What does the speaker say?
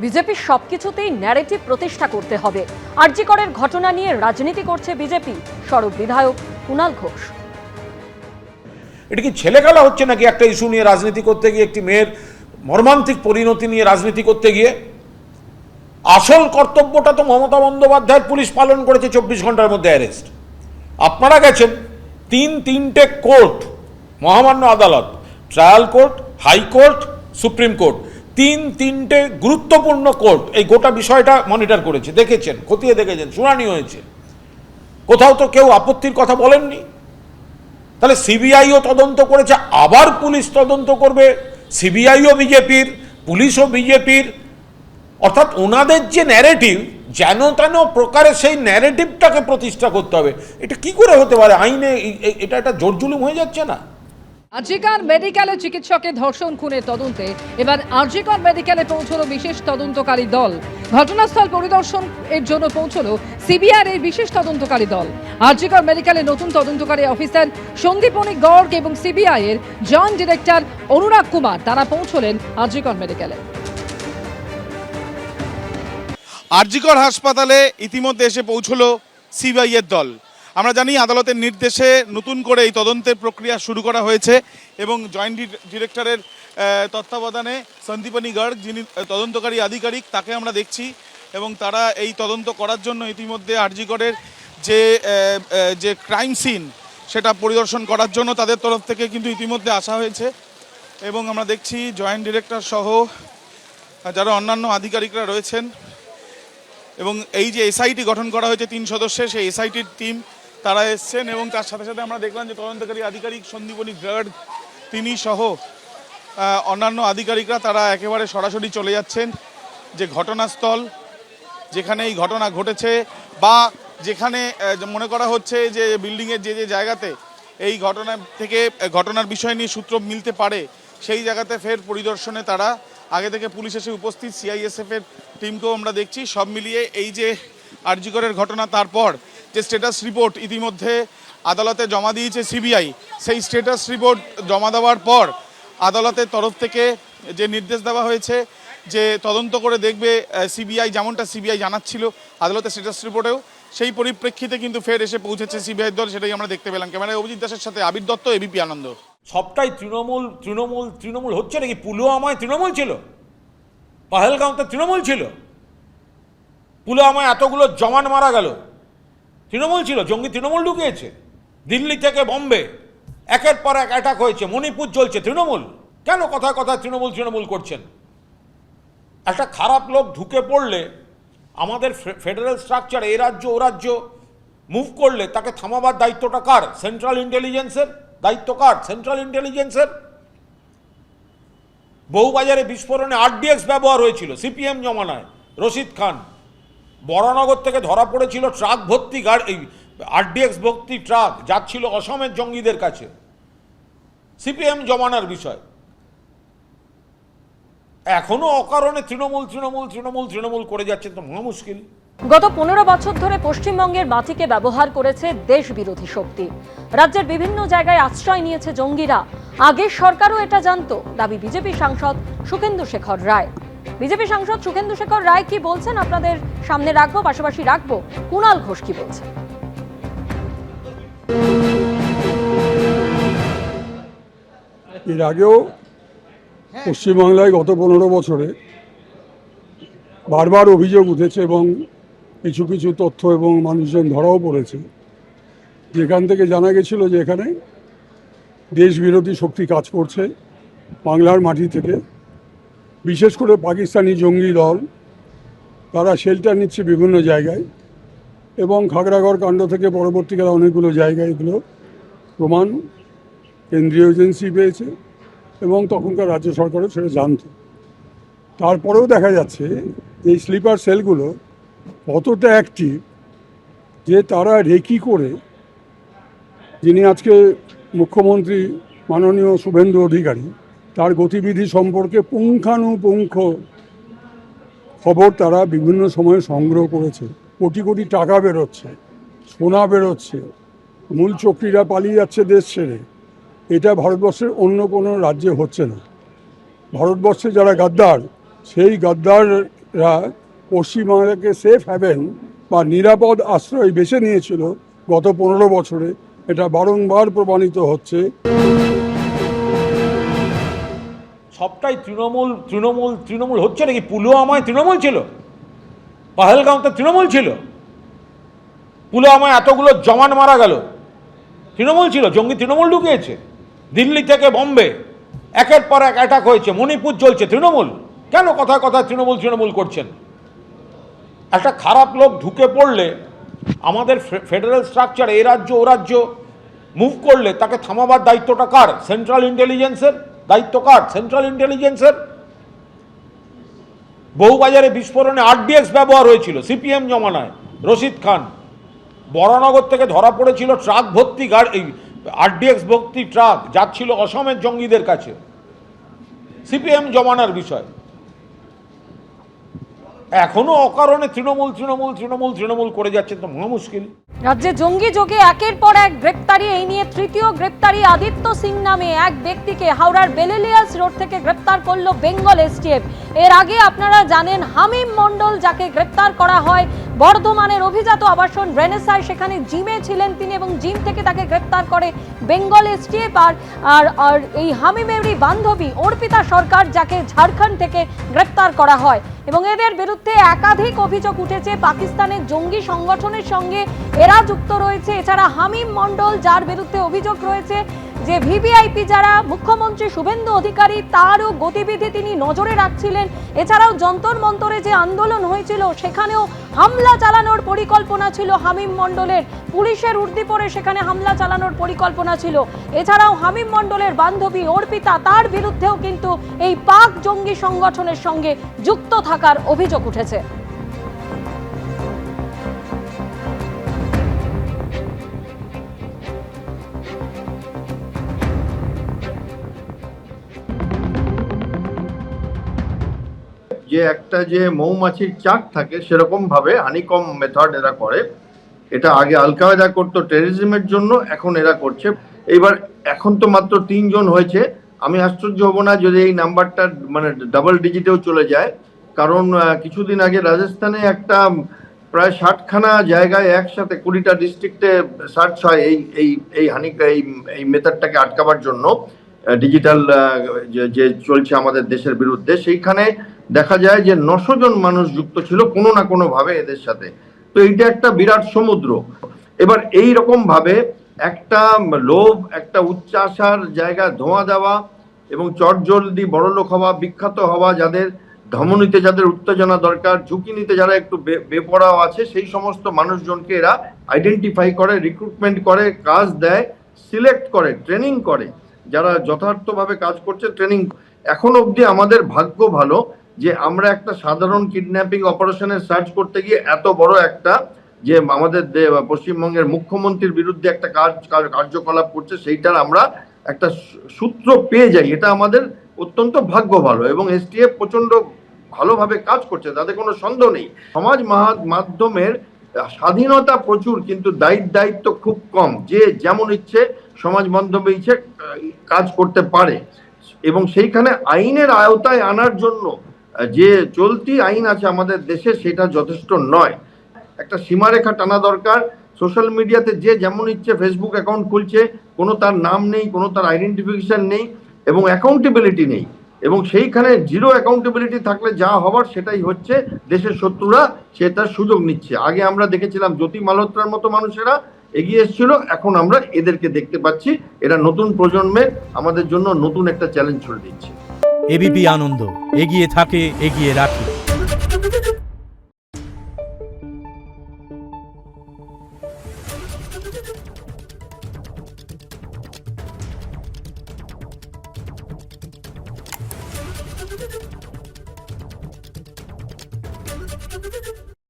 বিজেপির সবকিছুতেই ন্যারেটিভ প্রতিষ্ঠা করতে হবে। আরজি করের ঘটনা নিয়ে রাজনীতি করছে বিজেপি, সরব বিধায়ক কুণাল ঘোষ। এটা কি ছেলে খেলা হচ্ছে নাকি একটা ইস্যু নিয়ে রাজনীতি করতে গিয়ে, একটি মেয়ের মর্মান্তিক পরিণতি নিয়ে রাজনীতি করতে গিয়ে? আসল কর্তব্যটা তো মমতা বন্দ্যোপাধ্যায়ের পুলিশ পালন করেছে, 24 ঘন্টার মধ্যে অ্যারেস্ট। আপনারা গেছেন তিনটে কোর্ট, মহামান্য আদালত, trial court, high court, supreme court, তিনটে গুরুত্বপূর্ণ কোর্ট এই গোটা বিষয়টা মনিটর করেছে, দেখেছেন, খতিয়ে দেখেছেন, শুনানি হয়েছে। কোথাও তো কেউ আপত্তির কথা বলেননি। তাহলে সিবিআইও তদন্ত করেছে, আবার পুলিশ তদন্ত করবে। সিবিআইও বিজেপির, পুলিশও বিজেপির। অর্থাৎ ওনাদের যে ন্যারেটিভ, যেন তেন প্রকারে সেই ন্যারেটিভটাকে প্রতিষ্ঠা করতে হবে। এটা কি করে হতে পারে? আইনে এটা একটা জোরজুলুম হয়ে যাচ্ছে না? আরজিকর মেডিকেলে চিকিৎসকের ধর্ষণ খুনের তদন্তে এবার আরজিকর মেডিকেলে পৌঁছলো বিশেষ তদন্তকারী দল। ঘটনাস্থল পরিদর্শন এর জন্য পৌঁছলো সিবিআইয়ের এই বিশেষ তদন্তকারী দল। আরজিকর মেডিকেলে নতুন তদন্তকারী অফিসার সন্দীপনী গর্গ এবং সিবিআই এর জয়েন্ট ডিরেক্টর অনুরাগ কুমার তারা পৌঁছলেন আরজিকর মেডিকেলে। আরজিকর হাসপাতালে ইতিমধ্যে এসে পৌঁছলো সিবিআই এর দল। আমরা জানি আদালতের নির্দেশে নতুন করে এই তদন্তের প্রক্রিয়া শুরু করা হয়েছে এবং জয়েন্ট ডিরেক্টরের তত্ত্বাবধানে সন্দীপনী গর্গ, যিনি তদন্তকারী আধিকারিক, তাকে আমরা দেখছি এবং তারা এই তদন্ত করার জন্য ইতিমধ্যে আরজিকরের যে ক্রাইম সিন সেটা পরিদর্শন করার জন্য তাদের তরফ থেকে কিন্তু ইতিমধ্যে আসা হয়েছে এবং আমরা দেখছি জয়েন্ট ডিরেক্টর সহ যারা অন্যান্য আধিকারিকরা রয়েছেন এবং এই যে এসআইটি গঠন করা হয়েছে 3 সদস্যের, সেই এসআইটির টিম তারা এসছেন এবং তার সাথে সাথে আমরা দেখলাম যে তদন্তকারী আধিকারিক সন্দীপনী গর্গ তিনি সহ অন্যান্য আধিকারিকরা তারা একেবারে সরাসরি চলে যাচ্ছেন যে ঘটনাস্থল, যেখানে এই ঘটনা ঘটেছে বা যেখানে মনে করা হচ্ছে যে বিল্ডিংয়ের যে জায়গাতে এই ঘটনা থেকে ঘটনার বিষয় নিয়ে সূত্র মিলতে পারে, সেই জায়গাতে ফের পরিদর্শনে তারা আগে থেকে পুলিশ এসে উপস্থিত, সিআইএসএফের টিমকেও আমরা দেখছি। সব মিলিয়ে এই যে আরজিকরের ঘটনা, তারপর যে স্ট্যাটাস রিপোর্ট ইতিমধ্যে আদালতে জমা দিয়েছে সিবিআই, সেই স্ট্যাটাস রিপোর্ট জমা দেওয়ার পর আদালতের তরফ থেকে যে নির্দেশ দেওয়া হয়েছে যে তদন্ত করে দেখবে সিবিআই, যেমনটা সিবিআই জানাচ্ছিল আদালতের স্ট্যাটাস রিপোর্টেও, সেই পরিপ্রেক্ষিতে কিন্তু ফের এসে পৌঁছেছে সিবিআই দল, সেটাই আমরা দেখতে পেলাম। ক্যামেরায় অভিজিৎ দাসের সাথে আবির দত্ত, এবিপি আনন্দ। সবটাই তৃণমূল তৃণমূল তৃণমূল হচ্ছে নাকি? পুলওয়ামায় তৃণমূল ছিল, পাহেলগাঁওতে তৃণমূল ছিল, পুলওয়ামায় এতগুলো জওয়ান মারা গেল, তৃণমূল ছিল, জঙ্গি তৃণমূল ঢুকিয়েছে। দিল্লি থেকে বম্বে একের পর এক অ্যাটাক হয়েছে, মণিপুর চলছে, তৃণমূল। কেন কথায় কথায় তৃণমূল তৃণমূল করছেন? একটা খারাপ লোক ঢুকে পড়লে আমাদের ফেডারেল স্ট্রাকচার, এই রাজ্য ও রাজ্য মুভ করলে তাকে থামাবার দায়িত্বটা কার? সেন্ট্রাল ইন্টেলিজেন্সের দায়িত্ব কার? সেন্ট্রাল ইন্টেলিজেন্সের। বউবাজারে বিস্ফোরণে আরডিএক্স ব্যবহার হয়েছিল সিপিএম জমানায়, রশিদ খান। বরানগর থেকে ধরা পড়েছিল ট্রাক ভর্তি গাড়ি, আরডিএক্স ভর্তি ট্রাক যাচ্ছিল অসমের জঙ্গিদের কাছে, সিপিএম জমানার বিষয়। এখনো অকারণে তৃণমূল তৃণমূল তৃণমূল তৃণমূল করে যাচ্ছে, তো মহা মুশকিল। গত 15 বছর ধরে পশ্চিমবঙ্গের মাটিকে ব্যবহার করেছে দেশ বিরোধী শক্তি। রাজ্যের বিভিন্ন জায়গায় আশ্রয় নিয়েছে জঙ্গিরা। আগের সরকারও এটা জানতো, দাবি বিজেপি সাংসদ সুখেন্দু শেখর রায়। বিজেপি সাংসদ সুখেন্দু শেখর রায় কি বলছেন আপনাদের সামনে রাখবো, পাশাপাশি রাখবো কুণাল ঘোষ কি বলছেন। এর আগেও পশ্চিমবাংলায় গত 15 বছরে বারবার অভিযোগ উঠেছে এবং কিছু কিছু তথ্য এবং মানুষজন ধরাও পড়েছে, যেখান থেকে জানা গেছিল যে এখানে দেশ বিরোধী শক্তি কাজ করছে বাংলার মাটি থেকে। বিশেষ করে পাকিস্তানি জঙ্গি দল, তারা শেল্টার নিচ্ছে বিভিন্ন জায়গায় এবং খাগড়াগড় কাণ্ড থেকে পরবর্তীকালে অনেকগুলো জায়গায় এগুলো প্রমাণ কেন্দ্রীয় এজেন্সি পেয়েছে এবং তখনকার রাজ্য সরকারও সেটা জানত। তারপরেও দেখা যাচ্ছে এই স্লিপার সেলগুলো কতটা অ্যাক্টিভ যে তারা রেকি করে, যিনি আজকে মুখ্যমন্ত্রী মাননীয় শুভেন্দু অধিকারী, তার গতিবিধি সম্পর্কে পুঙ্খানুপুঙ্খ খবর তারা বিভিন্ন সময়ে সংগ্রহ করেছে। কোটি কোটি টাকা বেরোচ্ছে, সোনা বেরোচ্ছে, মূল চক্রীরা পালিয়ে যাচ্ছে দেশ ছেড়ে। এটা ভারতবর্ষের অন্য কোনো রাজ্যে হচ্ছে না। ভারতবর্ষে যারা গাদ্দার, সেই গাদ্দার পশ্চিমবাংলাকে সেফ হ্যাভেন বা নিরাপদ আশ্রয় বেছে নিয়েছিল গত 15 বছরে, এটা বারংবার প্রমাণিত হচ্ছে। সবটাই তৃণমূল তৃণমূল তৃণমূল হচ্ছে নাকি? পুলওয়ামায় তৃণমূল ছিল, পাহেলগাঁওতে তৃণমূল ছিল, পুলওয়ামায় এতগুলো জওয়ান মারা গেল, তৃণমূল ছিল, জঙ্গি তৃণমূল ঢুকিয়েছে। দিল্লি থেকে বোম্বে একের পর এক অ্যাটাক হয়েছে, মণিপুর চলছে, তৃণমূল। কেন কথায় কথায় তৃণমূল তৃণমূল করছেন? একটা খারাপ লোক ঢুকে পড়লে আমাদের ফেডারেল স্ট্রাকচার এ রাজ্য ও রাজ্য মুভ করলে তাকে থামাবার দায়িত্বটা কার? সেন্ট্রাল ইন্টেলিজেন্সের দায়িত্ব কার? সেন্ট্রাল ইন্টেলিজেন্সের। বহুবাজারে বিস্ফোরণে আরডিএক্স ব্যবহার হয়েছিল সিপিএম জমানায়, রশিদ খান। বরানগর থেকে ধরা পড়েছিল ট্রাক ভর্তি গাড়ি, আরডিএক্স ভর্তি ট্রাক যাচ্ছিল অসমের জঙ্গিদের কাছে, সিপিএম জমানার বিষয়। এখনো অকারণে তৃণমূল তৃণমূল তৃণমূল তৃণমূল করে যাচ্ছে, তো মহা মুশকিল। রাজ্যে জঙ্গি যোগে একের পর এক গ্রেপ্তারি। এই নিয়ে তৃতীয় গ্রেপ্তারি আদিত্য সিং নামে এক ব্যক্তিকে হাওড়ার বেলেলিয়াস রোড থেকে গ্রেপ্তার করলো বেঙ্গল এসটিএফ। এর আগে আপনারা জানেন হামিম মণ্ডল, যাকে গ্রেপ্তার করা হয় বর্ধমানের অভিজাত আবাসন রেনেসায়, সেখানে জিমে ছিলেন তিনি এবং জিম থেকে তাকে গ্রেপ্তার করে বেঙ্গল এসটিএফ। আর এই হামিমেরই বান্ধবী অর্পিতা সরকার, যাকে ঝাড়খণ্ড থেকে গ্রেপ্তার করা হয়। এবং এদের বিরুদ্ধে একাধিক অভিযোগ উঠেছে, পাকিস্তানের জঙ্গি সংগঠনের সঙ্গে এরা যুক্ত রয়েছে। এছাড়া হামিম মণ্ডল, যার বিরুদ্ধে অভিযোগ রয়েছে যে ভিভিআইপি যারা মুখ্যমন্ত্রী শুভেন্দু অধিকারী তারও গতিবিধি তিনি নজরে রাখছিলেন। এছাড়াও যন্তর মন্তরে যে আন্দোলন হয়েছিল সেখানেও হামলা চালানোর পরিকল্পনা ছিল হামিম মণ্ডলের, পুলিশের উর্দি পরে সেখানে হামলা চালানোর পরিকল্পনা ছিল। এছাড়াও হামিম মণ্ডলের বান্ধবী অর্পিতা, তার বিরুদ্ধেও কিন্তু এই পাক জঙ্গি সংগঠনের সঙ্গে যুক্ত থাকার অভিযোগ উঠেছে। যে একটা যে মৌমাছির চাক থাকে সেরকম ভাবে হানিকম মেথড এরা করে। এটা আগে আল কায়দা করতো টেররিজমের জন্য, এখন এরা করছে। এইবার এখন তো মাত্র 3 জন হয়েছে। আমি আশ্চর্য হব না যদি এই নাম্বারটা মানে ডাবল ডিজিটেও চলে যায়, কারণ কিছুদিন আগে রাজস্থানে একটা প্রায় 60খানা জায়গায় একসাথে 20টা ডিস্ট্রিক্টে সার্চ হয় এই মেথডটাকে আটকাবার জন্য, ডিজিটাল যে চলছে আমাদের দেশের বিরুদ্ধে। সেইখানে দেখা যায় যে 900 জন মানুষ যুক্ত ছিল কোনো না কোনো ভাবে এদের সাথে। তো এইটা একটা বিরাট সমুদ্র। এবার এই রকম ভাবে একটা লোভ, একটা উচ্চাশার জায়গা ধোঁয়া দেওয়া এবং চটজলদি বড়লোক হওয়া, বিখ্যাত হওয়া, যাদের ধমনীতে যাদের উত্তেজনা দরকার, ঝুঁকি নিতে যারা একটু বেপরোয়া আছে, সেই সমস্ত মানুষজনকে এরা আইডেন্টিফাই করে, রিক্রুটমেন্ট করে, কাজ দেয়, সিলেক্ট করে, ট্রেনিং করে। যারা যথার্থভাবে কাজ করছে ট্রেনিং। এখন অবধি আমাদের ভাগ্য ভালো যে আমরা একটা সাধারণ কিডন্যাপিং অপারেশনের সার্চ করতে গিয়ে এত বড় একটা যে আমাদের পশ্চিমবঙ্গের মুখ্যমন্ত্রীর বিরুদ্ধে একটা কার্যকলাপ করছে, সেইটার আমরা একটা সূত্র পেয়ে যাই। এটা আমাদের অত্যন্ত ভাগ্য ভালো এবং এসটিএফ প্রচন্ড ভালোভাবে কাজ করছে, তাতে কোনো সন্দেহ নেই। সমাজ মাধ্যমের স্বাধীনতা প্রচুর, কিন্তু দায়িত্ব খুব কম। যে যেমন ইচ্ছে সমাজ মাধ্যমে ইচ্ছে কাজ করতে পারে এবং সেইখানে আইনের আওতায় আনার জন্য যে চলতি আইন আছে আমাদের দেশে সেটা যথেষ্ট নয়। একটা সীমারেখা টানা দরকার। সোশ্যাল মিডিয়াতে যে যেমন ইচ্ছে ফেসবুক অ্যাকাউন্ট খুলছে, কোনো তার নাম নেই, কোনো তার আইডেন্টিফিকেশন নেই এবং অ্যাকাউন্টেবিলিটি নেই। এবং সেইখানে জিরো অ্যাকাউন্টেবিলিটি থাকলে যা হবার সেটাই হচ্ছে। দেশের শত্রুরা সে তার সুযোগ নিচ্ছে। আগে আমরা দেখেছিলাম জ্যোতি মালহোত্রার মতো মানুষেরা এগিয়ে এসেছিল, এখন আমরা এদেরকে দেখতে পাচ্ছি। এরা নতুন প্রজন্মের আমাদের জন্য নতুন একটা চ্যালেঞ্জ ছুড়ে দিচ্ছে। এবিপি আনন্দ, এগিয়ে থাকে, এগিয়ে রাখে।